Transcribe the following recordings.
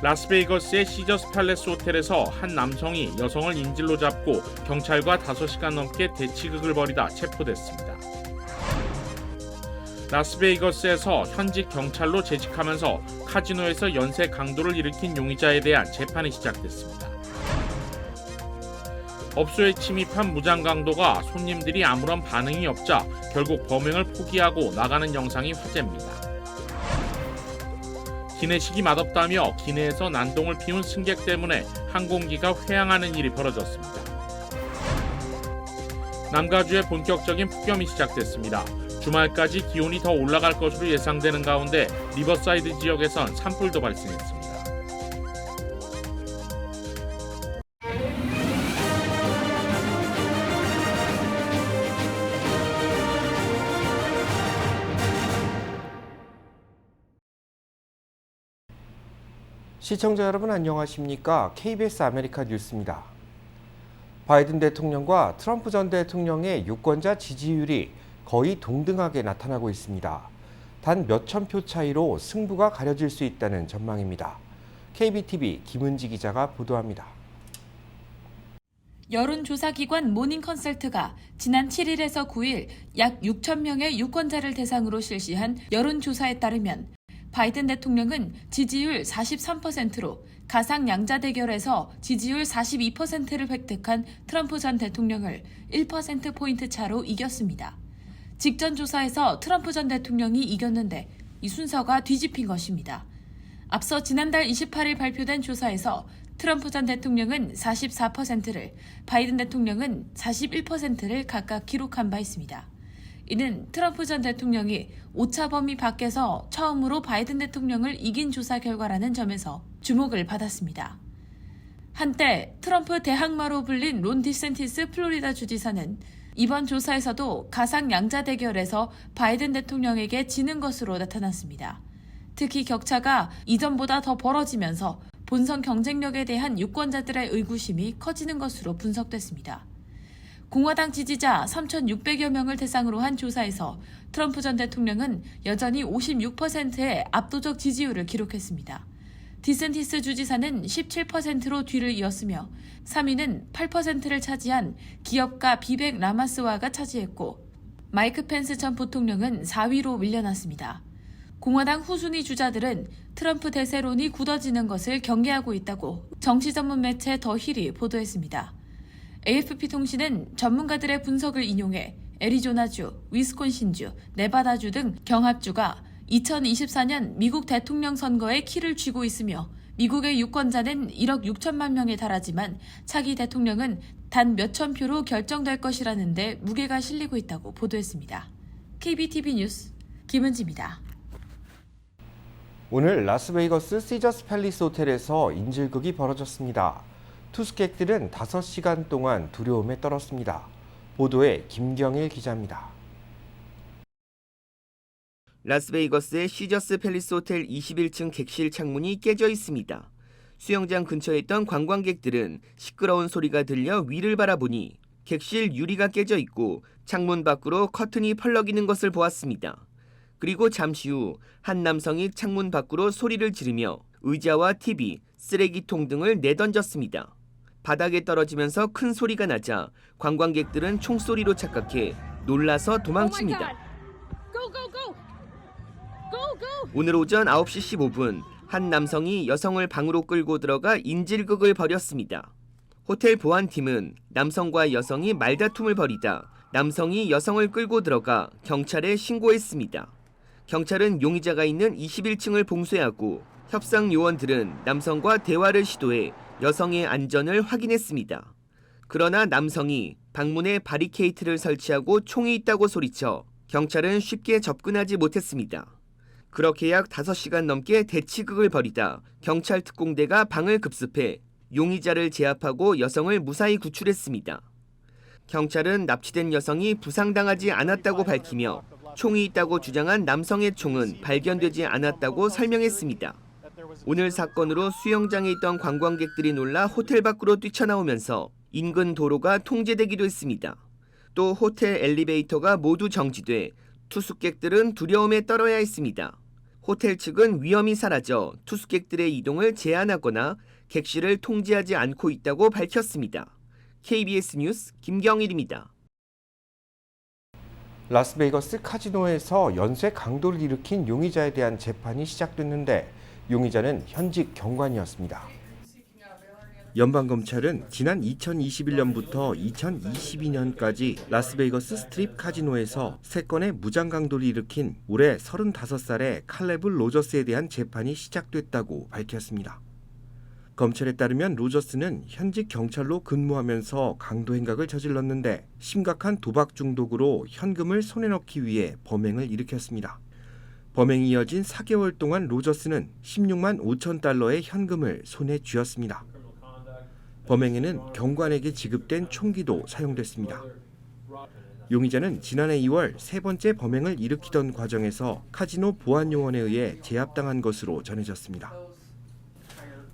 라스베이거스의 시저스 팰레스 호텔에서 한 남성이 여성을 인질로 잡고 경찰과 5시간 넘게 대치극을 벌이다 체포됐습니다. 라스베이거스에서 현직 경찰로 재직하면서 카지노에서 연쇄 강도를 일으킨 용의자에 대한 재판이 시작됐습니다. 업소에 침입한 무장강도가 손님들이 아무런 반응이 없자 결국 범행을 포기하고 나가는 영상이 화제입니다. 기내식이 맛없다며 기내에서 난동을 피운 승객 때문에 항공기가 회항하는 일이 벌어졌습니다. 남가주에 본격적인 폭염이 시작됐습니다. 주말까지 기온이 더 올라갈 것으로 예상되는 가운데 리버사이드 지역에선 산불도 발생했습니다. 시청자 여러분 안녕하십니까? KBS 아메리카 뉴스입니다. 바이든 대통령과 트럼프 전 대통령의 유권자 지지율이 거의 동등하게 나타나고 있습니다. 단 몇천 표 차이로 승부가 가려질 수 있다는 전망입니다. KBTV 김은지 기자가 보도합니다. 여론조사기관 모닝컨설트가 지난 7일에서 9일 약 6천 명의 유권자를 대상으로 실시한 여론조사에 따르면 바이든 대통령은 지지율 43%로 가상 양자 대결에서 지지율 42%를 획득한 트럼프 전 대통령을 1%포인트 차로 이겼습니다. 직전 조사에서 트럼프 전 대통령이 이겼는데 이 순서가 뒤집힌 것입니다. 앞서 지난달 28일 발표된 조사에서 트럼프 전 대통령은 44%를, 바이든 대통령은 41%를 각각 기록한 바 있습니다. 이는 트럼프 전 대통령이 오차 범위 밖에서 처음으로 바이든 대통령을 이긴 조사 결과라는 점에서 주목을 받았습니다. 한때 트럼프 대항마로 불린 론 디센티스 플로리다 주지사는 이번 조사에서도 가상 양자 대결에서 바이든 대통령에게 지는 것으로 나타났습니다. 특히 격차가 이전보다 더 벌어지면서 본선 경쟁력에 대한 유권자들의 의구심이 커지는 것으로 분석됐습니다. 공화당 지지자 3,600여 명을 대상으로 한 조사에서 트럼프 전 대통령은 여전히 56%의 압도적 지지율을 기록했습니다. 디센티스 주지사는 17%로 뒤를 이었으며 3위는 8%를 차지한 기업가 비백 라마스와가 차지했고 마이크 펜스 전 부통령은 4위로 밀려났습니다. 공화당 후순위 주자들은 트럼프 대세론이 굳어지는 것을 경계하고 있다고 정치 전문 매체 더 힐이 보도했습니다. AFP 통신은 전문가들의 분석을 인용해 애리조나주, 위스콘신주, 네바다주 등 경합주가 2024년 미국 대통령 선거에 키를 쥐고 있으며 미국의 유권자는 1억 6천만 명에 달하지만 차기 대통령은 단 몇천 표로 결정될 것이라는 데 무게가 실리고 있다고 보도했습니다. KBTV 뉴스 김은지입니다. 오늘 라스베이거스 시저스 팰리스 호텔에서 인질극이 벌어졌습니다. 투숙객들은 5시간 동안 두려움에 떨었습니다. 보도에 김경일 기자입니다. 라스베이거스의 시저스 팰리스 호텔 21층 객실 창문이 깨져 있습니다. 수영장 근처에 있던 관광객들은 시끄러운 소리가 들려 위를 바라보니 객실 유리가 깨져 있고 창문 밖으로 커튼이 펄럭이는 것을 보았습니다. 그리고 잠시 후 한 남성이 창문 밖으로 소리를 지르며 의자와 TV, 쓰레기통 등을 내던졌습니다. 바닥에 떨어지면서 큰 소리가 나자 관광객들은 총소리로 착각해 놀라서 도망칩니다. 오늘 오전 9시 15분 한 남성이 여성을 방으로 끌고 들어가 인질극을 벌였습니다. 호텔 보안팀은 남성과 여성이 말다툼을 벌이다 남성이 여성을 끌고 들어가 경찰에 신고했습니다. 경찰은 용의자가 있는 21층을 봉쇄하고 협상 요원들은 남성과 대화를 시도해 여성의 안전을 확인했습니다. 그러나 남성이 방문에 바리케이트를 설치하고 총이 있다고 소리쳐 경찰은 쉽게 접근하지 못했습니다. 그렇게 약 5시간 넘게 대치극을 벌이다 경찰 특공대가 방을 급습해 용의자를 제압하고 여성을 무사히 구출했습니다. 경찰은 납치된 여성이 부상당하지 않았다고 밝히며 총이 있다고 주장한 남성의 총은 발견되지 않았다고 설명했습니다. 오늘 사건으로 수영장에 있던 관광객들이 놀라 호텔 밖으로 뛰쳐나오면서 인근 도로가 통제되기도 했습니다. 또 호텔 엘리베이터가 모두 정지돼 투숙객들은 두려움에 떨어야 했습니다. 호텔 측은 위험이 사라져 투숙객들의 이동을 제한하거나 객실을 통제하지 않고 있다고 밝혔습니다. KBS 뉴스 김경일입니다. 라스베이거스 카지노에서 연쇄 강도를 일으킨 용의자에 대한 재판이 시작됐는데 용의자는 현직 경관이었습니다. 연방검찰은 지난 2021년부터 2022년까지 라스베이거스 스트립 카지노에서 3건의 무장 강도를 일으킨 올해 35살의 칼레브 로저스에 대한 재판이 시작됐다고 밝혔습니다. 검찰에 따르면 로저스는 현직 경찰로 근무하면서 강도 행각을 저질렀는데 심각한 도박 중독으로 현금을 손에 넣기 위해 범행을 일으켰습니다. 범행이 이어진 4개월 동안 로저스는 16만 5천 달러의 현금을 손에 쥐었습니다. 범행에는 경관에게 지급된 총기도 사용됐습니다. 용의자는 지난해 2월 세 번째 범행을 일으키던 과정에서 카지노 보안요원에 의해 제압당한 것으로 전해졌습니다.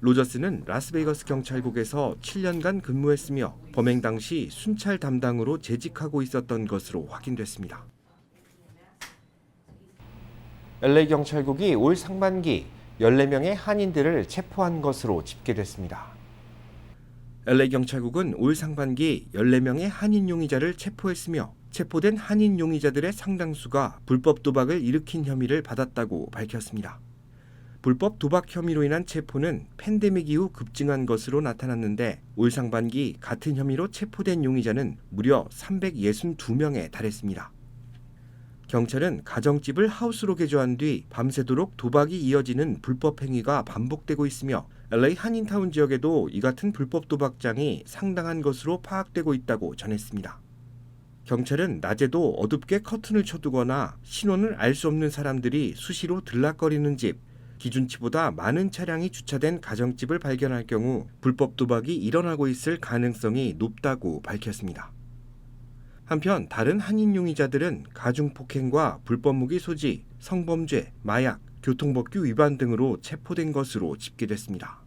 로저스는 라스베이거스 경찰국에서 7년간 근무했으며 범행 당시 순찰 담당으로 재직하고 있었던 것으로 확인됐습니다. LA 경찰국이 올 상반기 14명의 한인들을 체포한 것으로 집계됐습니다. LA 경찰국은 올 상반기 14명의 한인 용의자를 체포했으며 체포된 한인 용의자들의 상당수가 불법 도박을 일으킨 혐의를 받았다고 밝혔습니다. 불법 도박 혐의로 인한 체포는 팬데믹 이후 급증한 것으로 나타났는데 올 상반기 같은 혐의로 체포된 용의자는 무려 362명에 달했습니다. 경찰은 가정집을 하우스로 개조한 뒤 밤새도록 도박이 이어지는 불법 행위가 반복되고 있으며 LA 한인타운 지역에도 이 같은 불법 도박장이 상당한 것으로 파악되고 있다고 전했습니다. 경찰은 낮에도 어둡게 커튼을 쳐두거나 신원을 알 수 없는 사람들이 수시로 들락거리는 집, 기준치보다 많은 차량이 주차된 가정집을 발견할 경우 불법 도박이 일어나고 있을 가능성이 높다고 밝혔습니다. 한편 다른 한인 용의자들은 가중폭행과 불법 무기 소지, 성범죄, 마약, 교통법규 위반 등으로 체포된 것으로 집계됐습니다.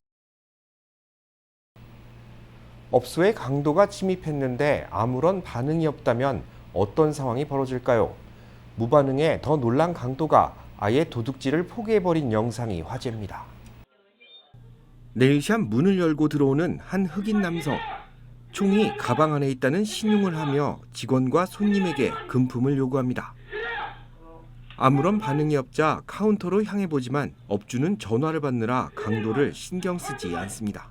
업소에 강도가 침입했는데 아무런 반응이 없다면 어떤 상황이 벌어질까요? 무반응에 더 놀란 강도가 아예 도둑질을 포기해버린 영상이 화제입니다. 네일샵 문을 열고 들어오는 한 흑인 남성. 총이 가방 안에 있다는 신용을 하며 직원과 손님에게 금품을 요구합니다. 아무런 반응이 없자 카운터로 향해 보지만 업주는 전화를 받느라 강도를 신경 쓰지 않습니다.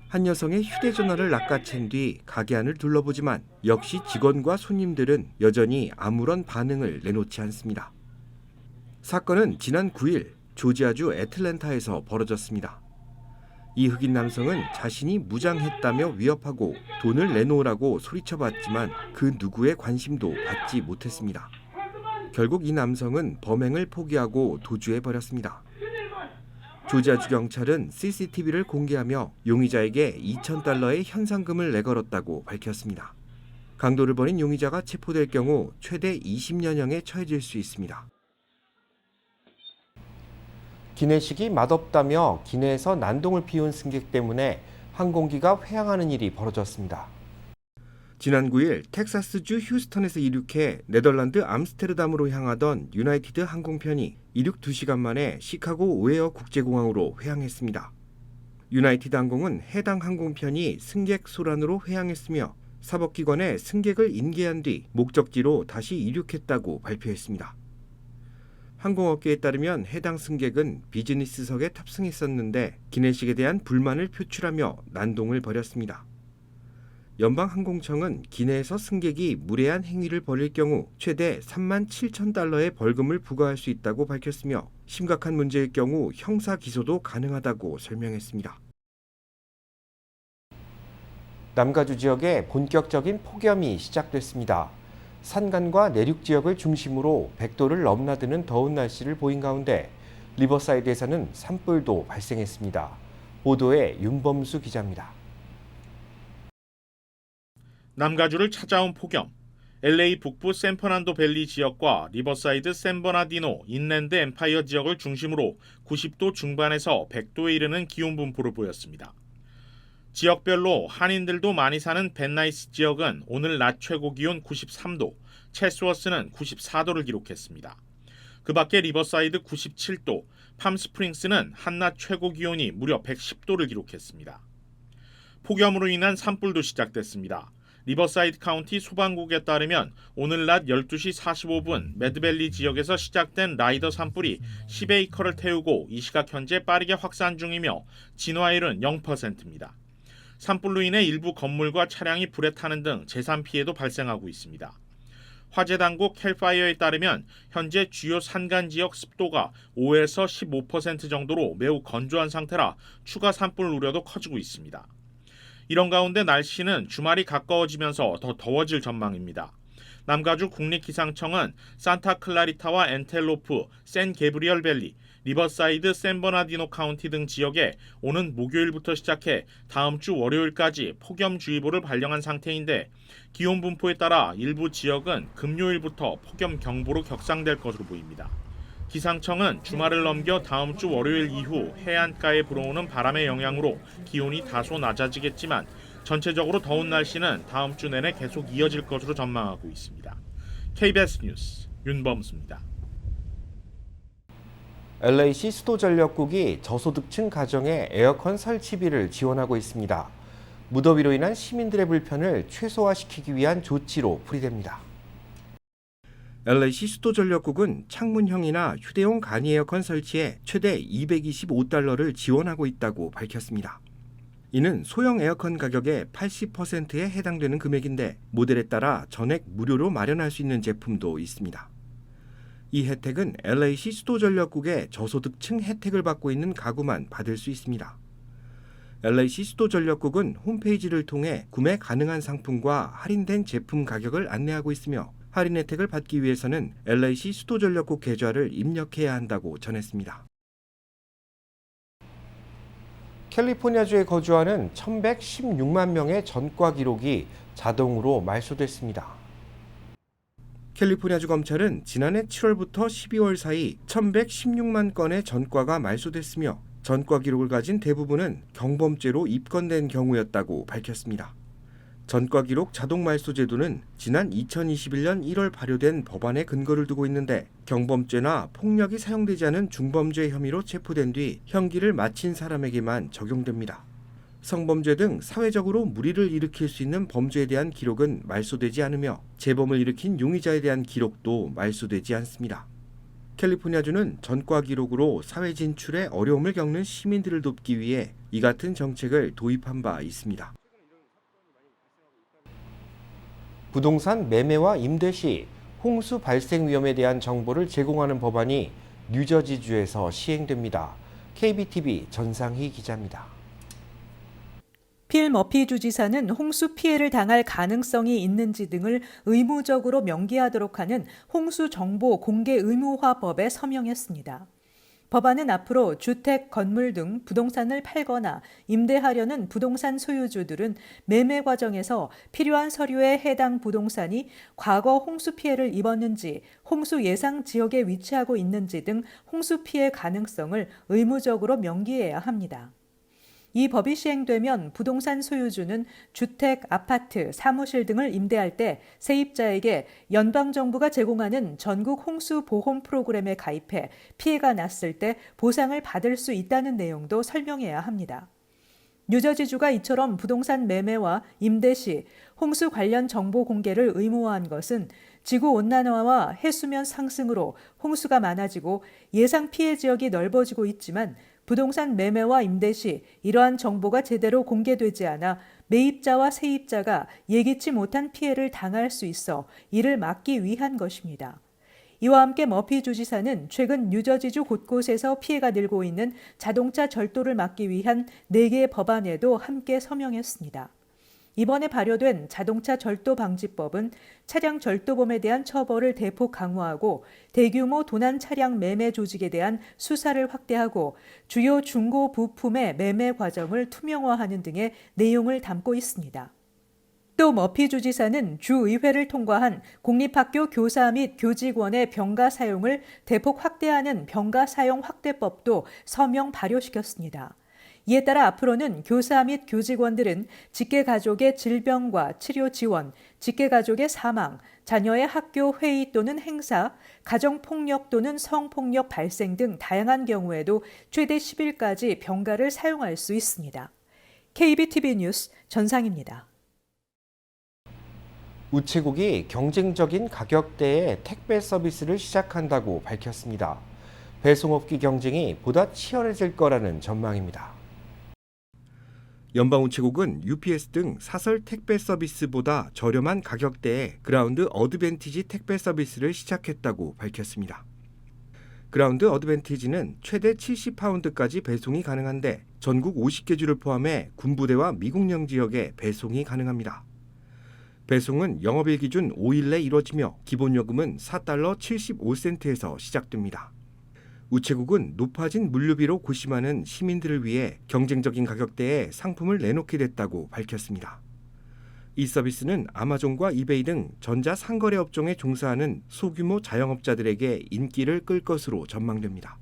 한 여성의 휴대전화를 낚아챈 뒤 가게 안을 둘러보지만 역시 직원과 손님들은 여전히 아무런 반응을 내놓지 않습니다. 사건은 지난 9일 조지아주 애틀랜타에서 벌어졌습니다. 이 흑인 남성은 자신이 무장했다며 위협하고 돈을 내놓으라고 소리쳐봤지만 그 누구의 관심도 받지 못했습니다. 결국 이 남성은 범행을 포기하고 도주해버렸습니다. 조지아주 경찰은 CCTV를 공개하며 용의자에게 2,000달러의 현상금을 내걸었다고 밝혔습니다. 강도를 벌인 용의자가 체포될 경우 최대 20년형에 처해질 수 있습니다. 기내식이 맛없다며 기내에서 난동을 피운 승객 때문에 항공기가 회항하는 일이 벌어졌습니다. 지난 9일 텍사스주 휴스턴에서 이륙해 네덜란드 암스테르담으로 향하던 유나이티드 항공편이 이륙 2시간 만에 시카고 오헤어 국제공항으로 회항했습니다. 유나이티드 항공은 해당 항공편이 승객 소란으로 회항했으며 사법기관에 승객을 인계한 뒤 목적지로 다시 이륙했다고 발표했습니다. 항공업계에 따르면 해당 승객은 비즈니스석에 탑승했었는데 기내식에 대한 불만을 표출하며 난동을 벌였습니다. 연방항공청은 기내에서 승객이 무례한 행위를 벌일 경우 최대 3만 7천 달러의 벌금을 부과할 수 있다고 밝혔으며 심각한 문제일 경우 형사 기소도 가능하다고 설명했습니다. 남가주 지역에 본격적인 폭염이 시작됐습니다. 산간과 내륙 지역을 중심으로 100도를 넘나드는 더운 날씨를 보인 가운데 리버사이드에서는 산불도 발생했습니다. 보도에 윤범수 기자입니다. 남가주를 찾아온 폭염. LA 북부 샌퍼난도 밸리 지역과 리버사이드 샌버나디노, 인랜드 엠파이어 지역을 중심으로 90도 중반에서 100도에 이르는 기온 분포를 보였습니다. 지역별로 한인들도 많이 사는 벤나이스 지역은 오늘 낮 최고 기온 93도, 체스워스는 94도를 기록했습니다. 그 밖에 리버사이드 97도, 팜스프링스는 한낮 최고 기온이 무려 110도를 기록했습니다. 폭염으로 인한 산불도 시작됐습니다. 리버사이드 카운티 소방국에 따르면 오늘 낮 12시 45분 매드밸리 지역에서 시작된 라이더 산불이 10에이커를 태우고 이 시각 현재 빠르게 확산 중이며 진화율은 0%입니다. 산불로 인해 일부 건물과 차량이 불에 타는 등 재산 피해도 발생하고 있습니다. 화재 당국 캘파이어에 따르면 현재 주요 산간 지역 습도가 5에서 15% 정도로 매우 건조한 상태라 추가 산불 우려도 커지고 있습니다. 이런 가운데 날씨는 주말이 가까워지면서 더 더워질 전망입니다. 남가주 국립기상청은 산타클라리타와 엔텔로프, 샌 게브리얼 밸리, 리버사이드, 샌버나디노 카운티 등 지역에 오는 목요일부터 시작해 다음 주 월요일까지 폭염주의보를 발령한 상태인데 기온 분포에 따라 일부 지역은 금요일부터 폭염 경보로 격상될 것으로 보입니다. 기상청은 주말을 넘겨 다음 주 월요일 이후 해안가에 불어오는 바람의 영향으로 기온이 다소 낮아지겠지만 전체적으로 더운 날씨는 다음 주 내내 계속 이어질 것으로 전망하고 있습니다. KBS 뉴스 윤범수입니다. LA시 수도전력국이 저소득층 가정에 에어컨 설치비를 지원하고 있습니다. 무더위로 인한 시민들의 불편을 최소화시키기 위한 조치로 풀이됩니다. LA시 수도전력국은 창문형이나 휴대용 간이 에어컨 설치에 최대 $225를 지원하고 있다고 밝혔습니다. 이는 소형 에어컨 가격의 80%에 해당되는 금액인데 모델에 따라 전액 무료로 마련할 수 있는 제품도 있습니다. 이 혜택은 LA시 수도전력국의 저소득층 혜택을 받고 있는 가구만 받을 수 있습니다. LA시 수도전력국은 홈페이지를 통해 구매 가능한 상품과 할인된 제품 가격을 안내하고 있으며 할인 혜택을 받기 위해서는 LA시 수도전력국 계좌를 입력해야 한다고 전했습니다. 캘리포니아주에 거주하는 1,116만 명의 전과 기록이 자동으로 말소됐습니다. 캘리포니아주 검찰은 지난해 7월부터 12월 사이 1,116만 건의 전과가 말소됐으며 전과 기록을 가진 대부분은 경범죄로 입건된 경우였다고 밝혔습니다. 전과 기록 자동 말소 제도는 지난 2021년 1월 발효된 법안에 근거를 두고 있는데 경범죄나 폭력이 사용되지 않은 중범죄 혐의로 체포된 뒤 형기를 마친 사람에게만 적용됩니다. 성범죄 등 사회적으로 무리를 일으킬 수 있는 범죄에 대한 기록은 말소되지 않으며 재범을 일으킨 용의자에 대한 기록도 말소되지 않습니다. 캘리포니아주는 전과 기록으로 사회 진출에 어려움을 겪는 시민들을 돕기 위해 이 같은 정책을 도입한 바 있습니다. 부동산 매매와 임대 시 홍수 발생 위험에 대한 정보를 제공하는 법안이 뉴저지주에서 시행됩니다. KBTV 전상희 기자입니다. 필 머피 주지사는 홍수 피해를 당할 가능성이 있는지 등을 의무적으로 명기하도록 하는 홍수 정보 공개 의무화법에 서명했습니다. 법안은 앞으로 주택, 건물 등 부동산을 팔거나 임대하려는 부동산 소유주들은 매매 과정에서 필요한 서류에 해당 부동산이 과거 홍수 피해를 입었는지, 홍수 예상 지역에 위치하고 있는지 등 홍수 피해 가능성을 의무적으로 명기해야 합니다. 이 법이 시행되면 부동산 소유주는 주택, 아파트, 사무실 등을 임대할 때 세입자에게 연방정부가 제공하는 전국 홍수 보험 프로그램에 가입해 피해가 났을 때 보상을 받을 수 있다는 내용도 설명해야 합니다. 뉴저지주가 이처럼 부동산 매매와 임대 시 홍수 관련 정보 공개를 의무화한 것은 지구온난화와 해수면 상승으로 홍수가 많아지고 예상 피해 지역이 넓어지고 있지만 부동산 매매와 임대 시 이러한 정보가 제대로 공개되지 않아 매입자와 세입자가 예기치 못한 피해를 당할 수 있어 이를 막기 위한 것입니다. 이와 함께 머피 주지사는 최근 뉴저지주 곳곳에서 피해가 늘고 있는 자동차 절도를 막기 위한 4개의 법안에도 함께 서명했습니다. 이번에 발효된 자동차 절도 방지법은 차량 절도범에 대한 처벌을 대폭 강화하고 대규모 도난 차량 매매 조직에 대한 수사를 확대하고 주요 중고 부품의 매매 과정을 투명화하는 등의 내용을 담고 있습니다. 또 머피 주지사는 주의회를 통과한 공립학교 교사 및 교직원의 병가 사용을 대폭 확대하는 병가 사용 확대법도 서명 발효시켰습니다. 이에 따라 앞으로는 교사 및 교직원들은 직계가족의 질병과 치료 지원, 직계가족의 사망, 자녀의 학교 회의 또는 행사, 가정폭력 또는 성폭력 발생 등 다양한 경우에도 최대 10일까지 병가를 사용할 수 있습니다. KBTV 뉴스 전상입니다. 우체국이 경쟁적인 가격대의 택배 서비스를 시작한다고 밝혔습니다. 배송업계 경쟁이 보다 치열해질 거라는 전망입니다. 연방우체국은 UPS 등 사설 택배 서비스보다 저렴한 가격대의 그라운드 어드밴티지 택배 서비스를 시작했다고 밝혔습니다. 그라운드 어드밴티지는 최대 70파운드까지 배송이 가능한데 전국 50개 주를 포함해 군부대와 미국령 지역에 배송이 가능합니다. 배송은 영업일 기준 5일 내 이뤄지며 기본 요금은 $4 75센트에서 시작됩니다. 우체국은 높아진 물류비로 고심하는 시민들을 위해 경쟁적인 가격대에 상품을 내놓게 됐다고 밝혔습니다. 이 서비스는 아마존과 이베이 등 전자상거래 업종에 종사하는 소규모 자영업자들에게 인기를 끌 것으로 전망됩니다.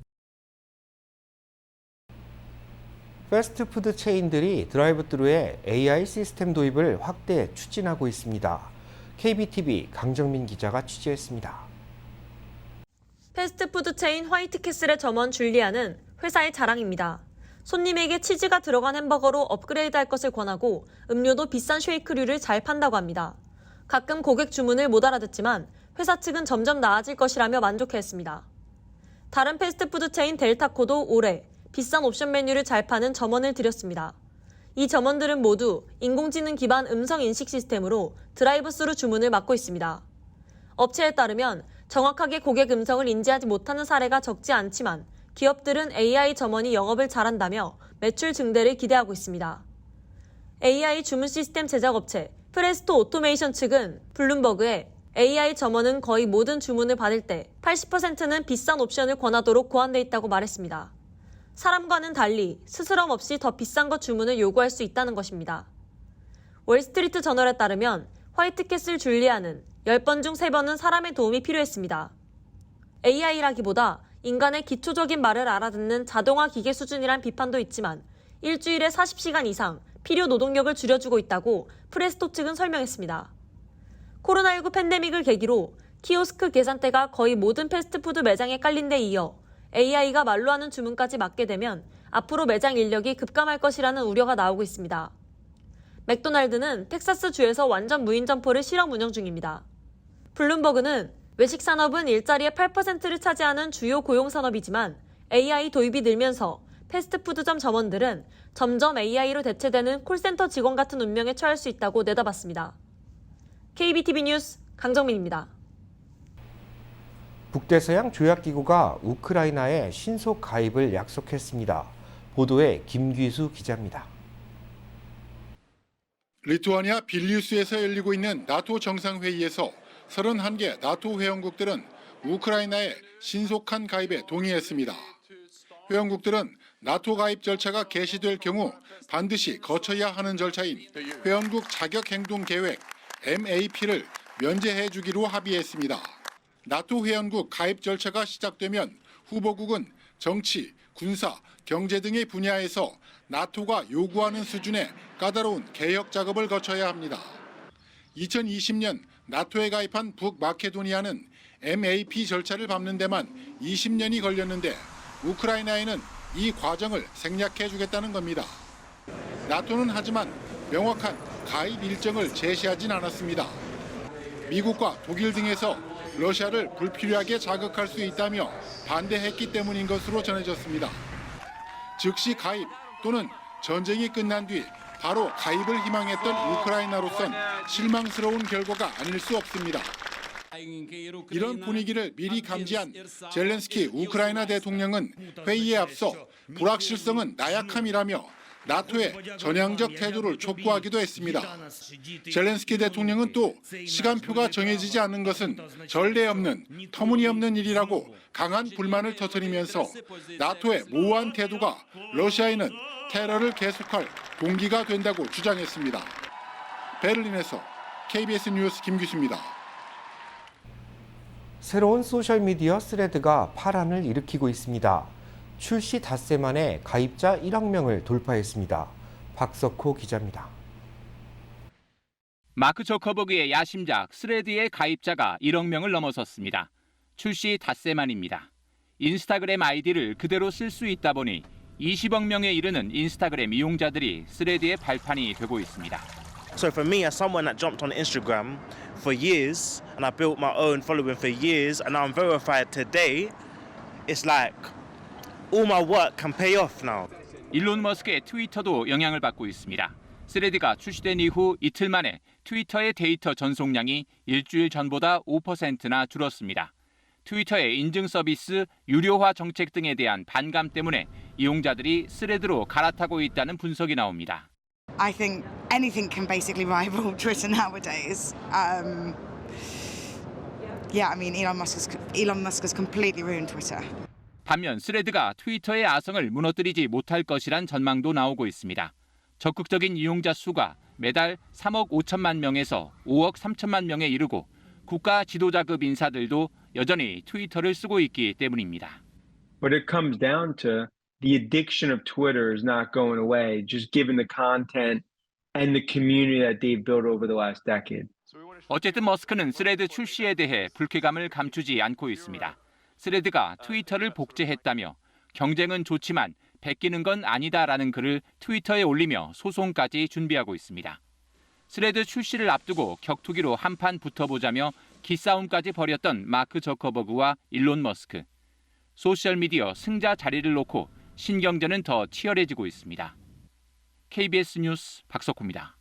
패스트푸드 체인들이 드라이브스루에 AI 시스템 도입을 확대 추진하고 있습니다. KBTV 강정민 기자가 취재했습니다. 패스트푸드 체인 화이트캐슬의 점원 줄리아는 회사의 자랑입니다. 손님에게 치즈가 들어간 햄버거로 업그레이드할 것을 권하고 음료도 비싼 쉐이크류를 잘 판다고 합니다. 가끔 고객 주문을 못 알아듣지만 회사 측은 점점 나아질 것이라며 만족해했습니다. 다른 패스트푸드 체인 델타코도 올해 비싼 옵션 메뉴를 잘 파는 점원을 들였습니다. 이 점원들은 모두 인공지능 기반 음성 인식 시스템으로 드라이브스루 주문을 맡고 있습니다. 업체에 따르면 정확하게 고객 음성을 인지하지 못하는 사례가 적지 않지만 기업들은 AI 점원이 영업을 잘한다며 매출 증대를 기대하고 있습니다. AI 주문 시스템 제작업체 프레스토 오토메이션 측은 블룸버그에 AI 점원은 거의 모든 주문을 받을 때 80%는 비싼 옵션을 권하도록 고안돼 있다고 말했습니다. 사람과는 달리 스스럼 없이 더 비싼 것 주문을 요구할 수 있다는 것입니다. 월스트리트 저널에 따르면 화이트캐슬 줄리아는 10번 중 3번은 사람의 도움이 필요했습니다. AI라기보다 인간의 기초적인 말을 알아듣는 자동화 기계 수준이란 비판도 있지만 일주일에 40시간 이상 필요 노동력을 줄여주고 있다고 프레스토 측은 설명했습니다. 코로나19 팬데믹을 계기로 키오스크 계산대가 거의 모든 패스트푸드 매장에 깔린 데 이어 AI가 말로 하는 주문까지 맡게 되면 앞으로 매장 인력이 급감할 것이라는 우려가 나오고 있습니다. 맥도날드는 텍사스 주에서 완전 무인 점포를 실험 운영 중입니다. 블룸버그는 외식 산업은 일자리의 8%를 차지하는 주요 고용 산업이지만 AI 도입이 늘면서 패스트푸드점 점원들은 점점 AI로 대체되는 콜센터 직원 같은 운명에 처할 수 있다고 내다봤습니다. KBTV 뉴스 강정민입니다. 북대서양 조약기구가 우크라이나에 신속 가입을 약속했습니다. 보도에 김귀수 기자입니다. 리투아니아 빌뉴스에서 열리고 있는 나토 정상회의에서 31개 나토 회원국들은 우크라이나의 신속한 가입에 동의했습니다. 회원국들은 나토 가입 절차가 개시될 경우 반드시 거쳐야 하는 절차인 회원국 자격행동계획 MAP를 면제해 주기로 합의했습니다. 나토 회원국 가입 절차가 시작되면 후보국은 정치, 군사, 경제 등의 분야에서 나토가 요구하는 수준의 까다로운 개혁 작업을 거쳐야 합니다. 2020년 나토에 가입한 북마케도니아는 MAP 절차를 밟는 데만 20년이 걸렸는데 우크라이나에는 이 과정을 생략해 주겠다는 겁니다. 나토는 하지만 명확한 가입 일정을 제시하진 않았습니다. 미국과 독일 등에서 러시아를 불필요하게 자극할 수 있다며 반대했기 때문인 것으로 전해졌습니다. 즉시 가입 또는 전쟁이 끝난 뒤 바로 가입을 희망했던 우크라이나로선 실망스러운 결과가 아닐 수 없습니다. 이런 분위기를 미리 감지한 젤렌스키 우크라이나 대통령은 회의에 앞서 불확실성은 나약함이라며 나토의 전향적 태도를 촉구하기도 했습니다. 젤렌스키 대통령은 또 시간표가 정해지지 않는 것은 전례 없는 터무니없는 일이라고 강한 불만을 터뜨리면서 나토의 모호한 태도가 러시아에는 테러를 계속할 동기가 된다고 주장했습니다. 베를린에서 KBS 뉴스 김규수입니다. 새로운 소셜미디어 스레드가 파란을 일으키고 있습니다. 출시 닷새 만에 가입자 1억 명을 돌파했습니다. 박석호 기자입니다. 마크 저커버그의 야심작 스레드의 가입자가 1억 명을 넘어섰습니다. 출시 닷새 만입니다. 인스타그램 아이디를 그대로 쓸 수 있다 보니 20억 명에 이르는 인스타그램 이용자들이 스레드의 발판이 되고 있습니다. So for me, as someone that jumped on Instagram for years and I built my own following for years and I'm verified today, it's like all my work can pay off now. 일론 머스크의 트위터도 영향을 받고 있습니다. 스레드가 출시된 이후 이틀 만에 트위터의 데이터 전송량이 일주일 전보다 5%나 줄었습니다. 트위터의 인증 서비스 유료화 정책 등에 대한 반감 때문에 이용자들이 스레드로 갈아타고 있다는 분석이 나옵니다. I think anything can basically rival Twitter nowadays. Yeah, I mean Elon Musk has completely ruined Twitter. 반면 스레드가 트위터의 아성을 무너뜨리지 못할 것이란 전망도 나오고 있습니다. 적극적인 이용자 수가 매달 3억 5천만 명에서 5억 3천만 명에 이르고 국가 지도자급 인사들도 여전히 트위터를 쓰고 있기 때문입니다. But it comes down to the addiction of Twitter is not going away, just given the content and the community that they've built over the last decade. 어쨌든 머스크는 스레드 출시에 대해 불쾌감을 감추지 않고 있습니다. 스레드가 트위터를 복제했다며 경쟁은 좋지만 베끼는 건 아니다라는 글을 트위터에 올리며 소송까지 준비하고 있습니다. 스레드 출시를 앞두고 격투기로 한판 붙어보자며 기싸움까지 벌였던 마크 저커버그와 일론 머스크. 소셜미디어 승자 자리를 놓고 신경전은 더 치열해지고 있습니다. KBS 뉴스 박석호입니다.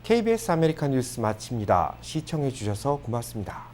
KBS 아메리카 뉴스 마칩니다. 시청해 주셔서 고맙습니다.